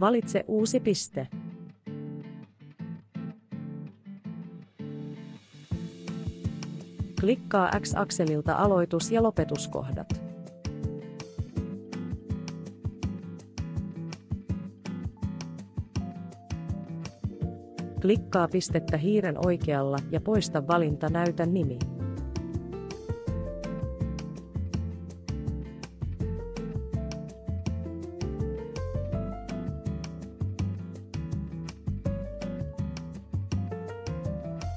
Valitse uusi piste. Klikkaa X-akselilta aloitus- ja lopetuskohdat. Klikkaa pistettä hiiren oikealla ja poista valinta Näytä nimi.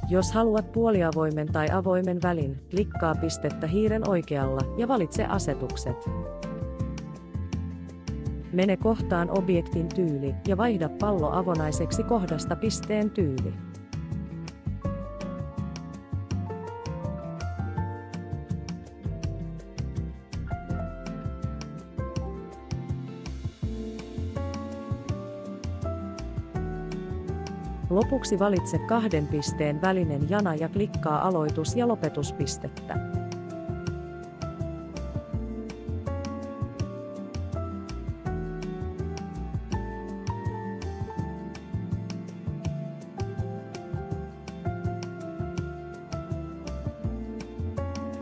Jos haluat puoliavoimen tai avoimen välin, klikkaa pistettä hiiren oikealla ja valitse asetukset. Mene kohtaan objektin tyyli ja vaihda pallo avonaiseksi kohdasta pisteen tyyli. Lopuksi valitse 2 pisteen välinen jana ja klikkaa aloitus- ja lopetuspistettä.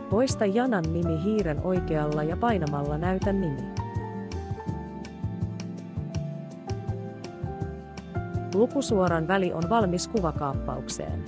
Poista janan nimi hiiren oikealla ja painamalla Näytä nimi. Lukusuoran väli on valmis kuvakaappaukseen.